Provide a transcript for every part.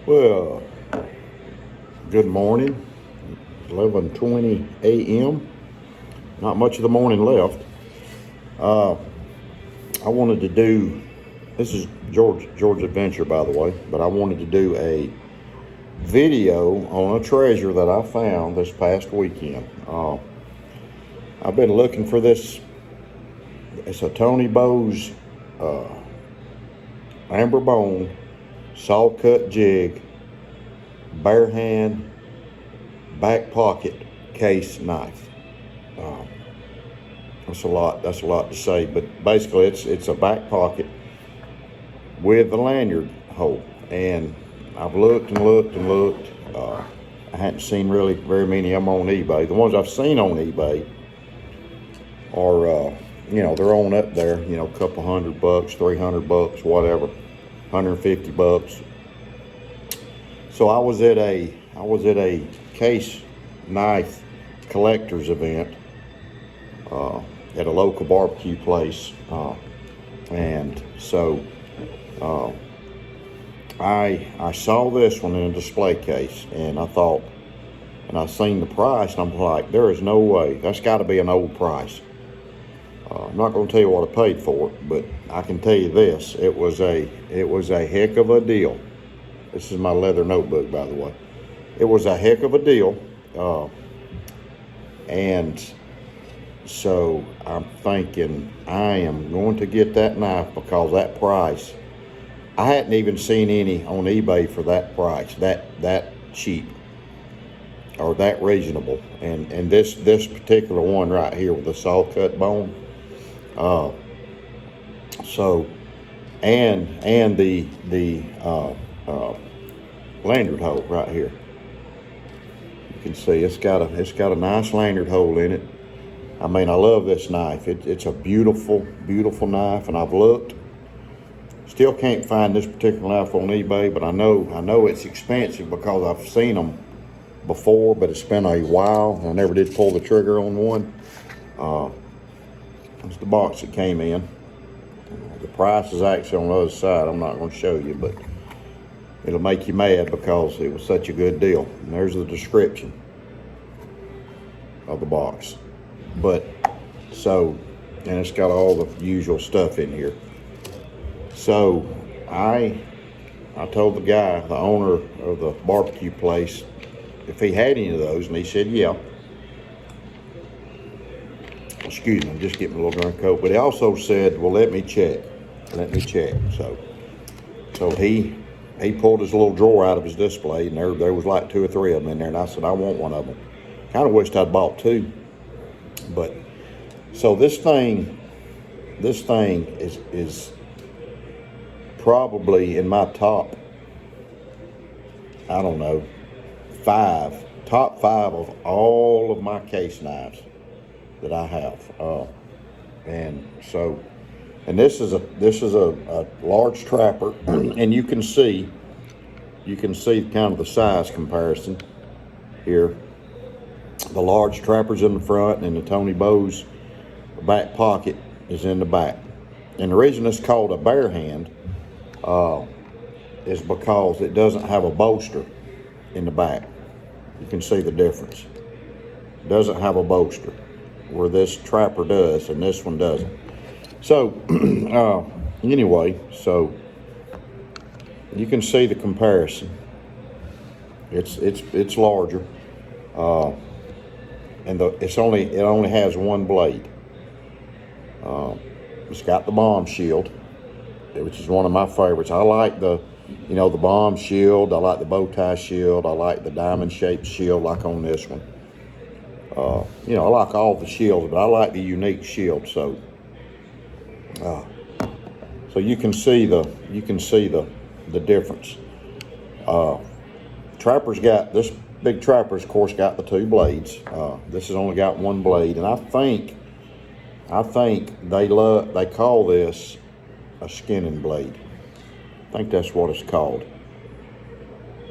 Well, good morning. 11:20 a.m. Not much of the morning left. I wanted to do, this is George Adventure, by the way, but I wanted to do a video on a treasure that I found this past weekend. I've been looking for this. It's a Tony Bose amber bone saw cut jig bare hand back pocket case knife. That's a lot to say, but basically it's a back pocket with the lanyard hole. And I've looked and looked. I hadn't seen really very many of them on eBay. The ones I've seen on eBay are they're on up there, a couple $100, $300, whatever, $150. So I was at a case knife collector's event at a local barbecue place, and so I saw this one in a display case, and I thought, and I seen the price, and I'm like, there is no way, that's got to be an old price. I'm not going to tell you what I paid for it, but I can tell you this: it was a heck of a deal. This is my leather notebook, by the way. It was a heck of a deal, and so I'm thinking I am going to get that knife because that price, I hadn't even seen any on eBay for that price, that cheap or that reasonable. And this particular one right here with the saw cut bone, so and the lanyard hole right here. You can see it's got a nice lanyard hole in it. I mean, I love this knife. It's a beautiful knife, and I've looked. Still can't find this particular knife on eBay, but I know it's expensive because I've seen them before, but it's been a while. I never did pull the trigger on one. It's the box it came in. The price is actually on the other side. I'm not going to show you, but it'll make you mad because it was such a good deal. And there's the description of the box. But so, and it's got all the usual stuff in here. So I told the guy, the owner of the barbecue place, if he had any of those, and he said, yeah. Excuse me, I'm just getting a little drunk coat. But he also said, well, let me check. So he pulled his little drawer out of his display, and there was like 2 or 3 of them in there. And I said, I want one of them. Kind of wished I'd bought 2. But so this thing is probably in my top, I don't know, top 5 of all of my case knives that I have. And so, and this is a large trapper, and you can see kind of the size comparison here. The large trapper's in the front, and the Tony Bose back pocket is in the back. And the reason it's called a bare hand is because it doesn't have a bolster in the back. You can see the difference. It doesn't have a bolster, where this trapper does, and this one doesn't. So anyway, so you can see the comparison. It's larger. And it only has one blade. It's got the bomb shield, which is one of my favorites. I like the bomb shield. I like the bow tie shield. I like the diamond shaped shield, like on this one. I like all the shields, but I like the unique shield. So you can see the difference. Trapper's got this. Big Trapper's, of course, got the 2 blades. This has only got 1 blade, and I think they call this a skinning blade. I think that's what it's called.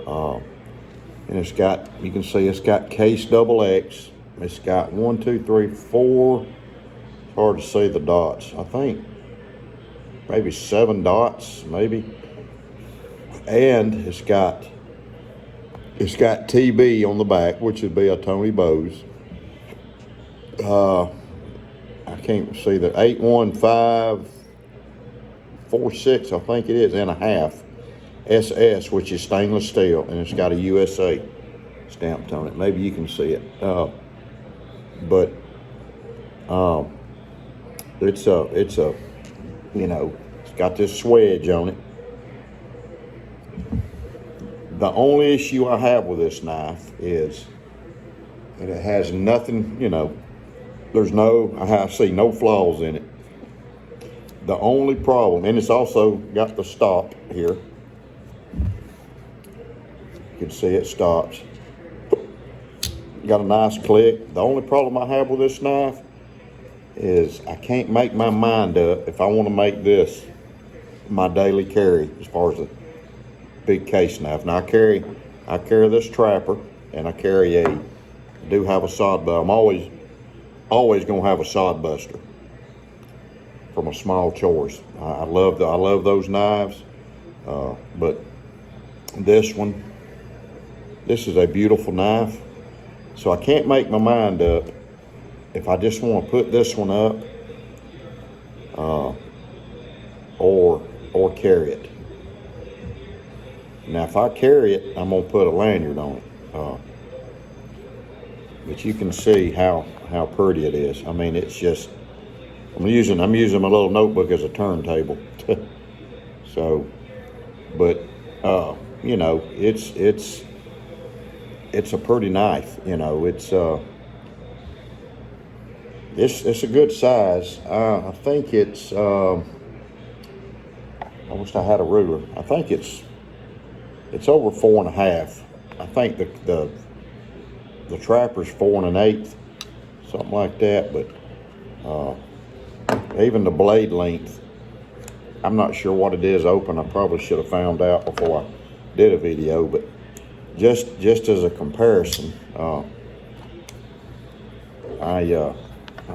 And it's got, you can see it's got case XXX. It's got 1, 2, 3, 4. It's hard to see the dots. I think maybe 7 dots, maybe. And it's got It's got TB on the back, which would be a Tony Bose. I can't see that, 81546, I think it is, and a half. SS, which is stainless steel, and it's got a USA stamped on it. Maybe you can see it. It's a, you know, it's got this swedge on it. The only issue I have with this knife is that it has nothing, you know, I see no flaws in it. The only problem, and it's also got the stop here. You can see it stops. Got a nice click. The only problem I have with this knife is I can't make my mind up if I want to make this my daily carry as far as a big case knife. Now I carry this trapper, and I do have a sod buster. I'm always gonna have a sod buster from a small choice. I love those knives, but this is a beautiful knife. So I can't make my mind up if I just want to put this one up or carry it. Now if I carry it, I'm gonna put a lanyard on it. But you can see how pretty it is. I mean, it's just, I'm using my little notebook as a turntable. So, but you know, it's a pretty knife. You know, it's a good size. I think it's I wish I had a ruler. I think it's over 4.5. I think the trapper's 4 1/8, something like that. But even the blade length, I'm not sure what it is open. I probably should have found out before I did a video, but just as a comparison, I'm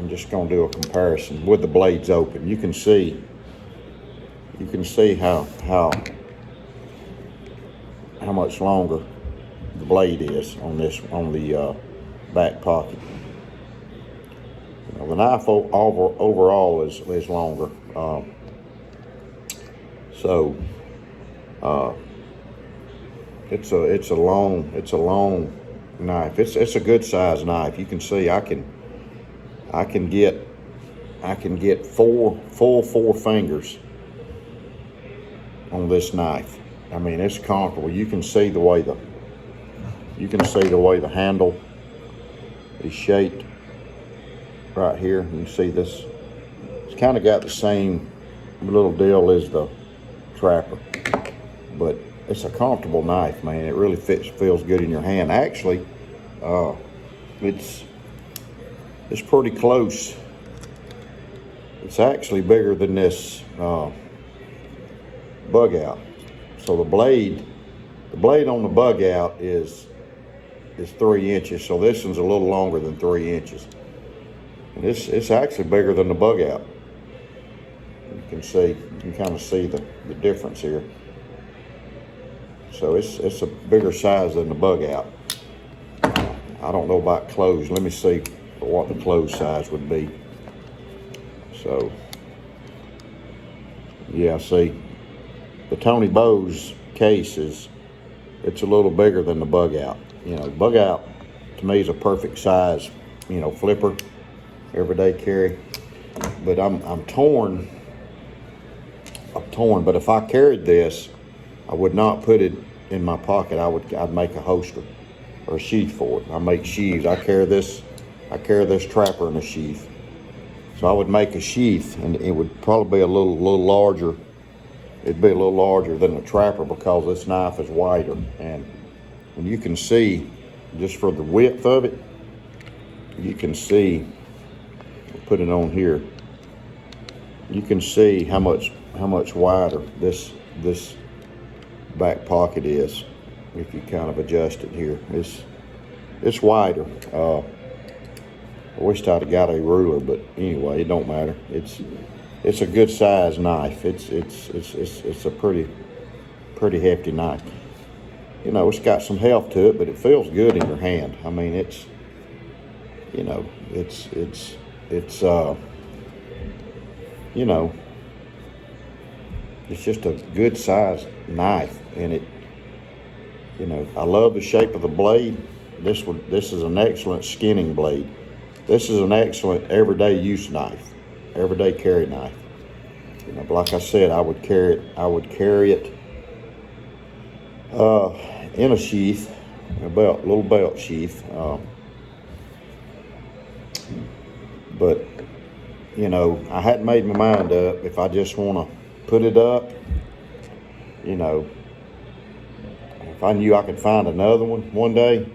just gonna do a comparison with the blades open. You can see how much longer the blade is on the back pocket. You know, the knife overall is longer. It's a long knife. It's a good size knife. You can see I can get four fingers on this knife. I mean, it's comfortable. You can see the way the handle is shaped right here. You can see this. It's kind of got the same little deal as the trapper, but it's a comfortable knife, man. It really feels good in your hand. Actually, it's pretty close. It's actually bigger than this bug out. So the blade on the bug out is 3 inches. So this one's a little longer than 3 inches. And it's actually bigger than the bug out. You can kind of see the difference here. So it's a bigger size than the bug out. I don't know about closed. Let me see what the closed size would be. So yeah, see, the Tony Bose case it's a little bigger than the bug out. You know, bug out to me is a perfect size, you know, flipper, everyday carry. But I'm torn. But if I carried this, I would not put it in my pocket. I'd make a holster or a sheath for it. I make sheaths. I carry this trapper in a sheath. So I would make a sheath, and it would probably be a little larger. It'd be a little larger than the trapper because this knife is wider. And you can see, just for the width of it, you can see, I'll put it on here, you can see how much wider this back pocket is if you kind of adjust it here. It's wider. I wished I'd have got a ruler, but anyway, it don't matter. It's a good size knife. It's a pretty hefty knife. you know, it's got some health to it, but it feels good in your hand. I mean, it's, you know, you know, it's just a good sized knife, and it, you know, I love the shape of the blade. This is an excellent skinning blade. This is an excellent everyday use knife, everyday carry knife. You know, but like I said, I would carry it in a sheath, little belt sheath. But you know, I hadn't made my mind up if I just want to put it up. You know, if I knew I could find another one day,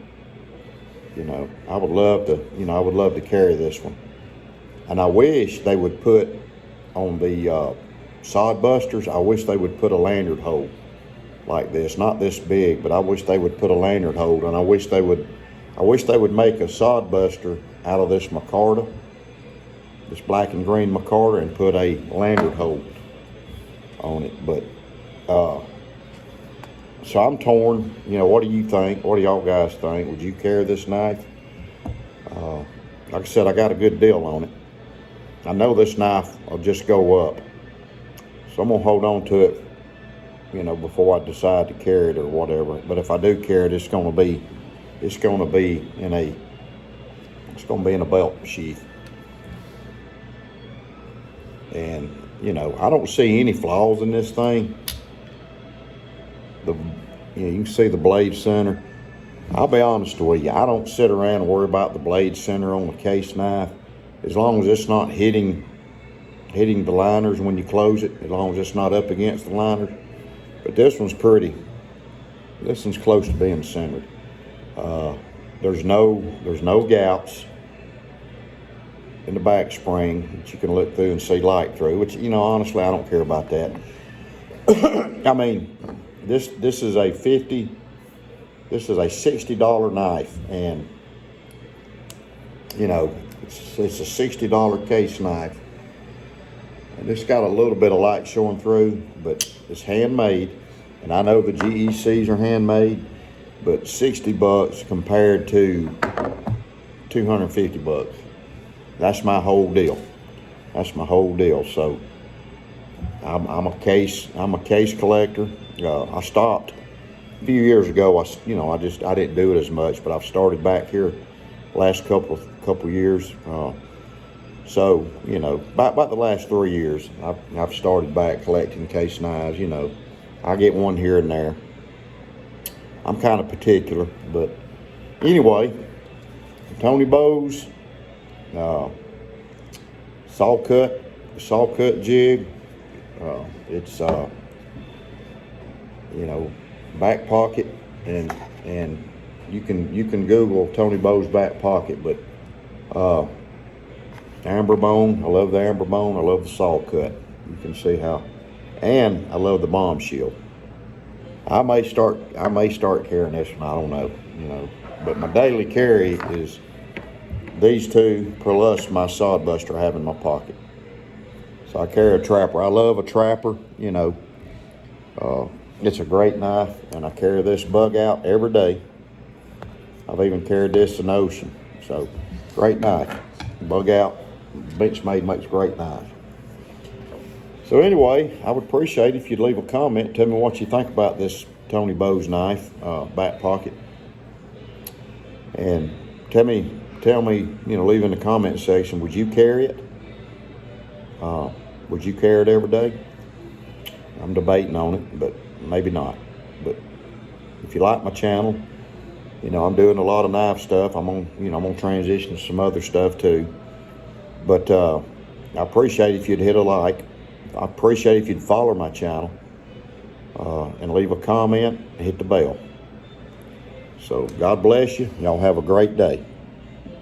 you know, I would love to. You know, I would love to carry this one. And I wish they would put on the sod busters. I wish they would put a lanyard hole like this, not this big, but I wish they would put a lanyard hole. And I wish they would make a sod buster out of this micarta, this black and green micarta, and put a lanyard hole on it. But so I'm torn. You know, what do you think? What do y'all guys think? Would you carry this knife? Like I said, I got a good deal on it. I know this knife will just go up, so I'm gonna hold on to it, you know, before I decide to carry it or whatever. But if I do carry it, it's gonna be in a belt sheath. And you know, I don't see any flaws in this thing. You know, you can see the blade center. I'll be honest with you, I don't sit around and worry about the blade center on the case knife, as long as it's not hitting the liners when you close it, as long as it's not up against the liners. But this one's pretty. This one's close to being centered. There's no gaps in the back spring that you can look through and see light through, which, you know, honestly, I don't care about that. I mean, this is a $60 knife, and you know, it's a $60 case knife, and it's got a little bit of light showing through, but it's handmade. And I know the GECs are handmade, but $60 compared to $250. That's my whole deal. That's my whole deal. So I'm a case collector. I stopped a few years ago. I didn't do it as much, but I've started back here last couple years. So you know, about the last 3 years, I've started back collecting case knives. You know, I get one here and there. I'm kind of particular, but anyway, Tony Bose saw cut jig. It's you know, back pocket, and you can Google Tony Bose Backpocket, but amber bone. I love the amber bone. I love the saw cut. You can see how, and I love the bomb shield. I may start carrying this one. I don't know, you know, but my daily carry is these two plus my sod buster I have in my pocket. So I carry a trapper. I love a trapper, you know. It's a great knife, and I carry this bug out every day. I've even carried this in the ocean. So, great knife. Bug out, Benchmade makes great knives. So anyway, I would appreciate if you'd leave a comment. Tell me what you think about this Tony Bose knife, back pocket. And tell me, you know, leave in the comment section, would you carry it? Would you carry it every day? I'm debating on it, but maybe not. But if you like my channel, you know, I'm doing a lot of knife stuff. I'm gonna transition to some other stuff too. But I appreciate if you'd hit a like. I appreciate if you'd follow my channel and leave a comment and hit the bell. So God bless you. Y'all have a great day.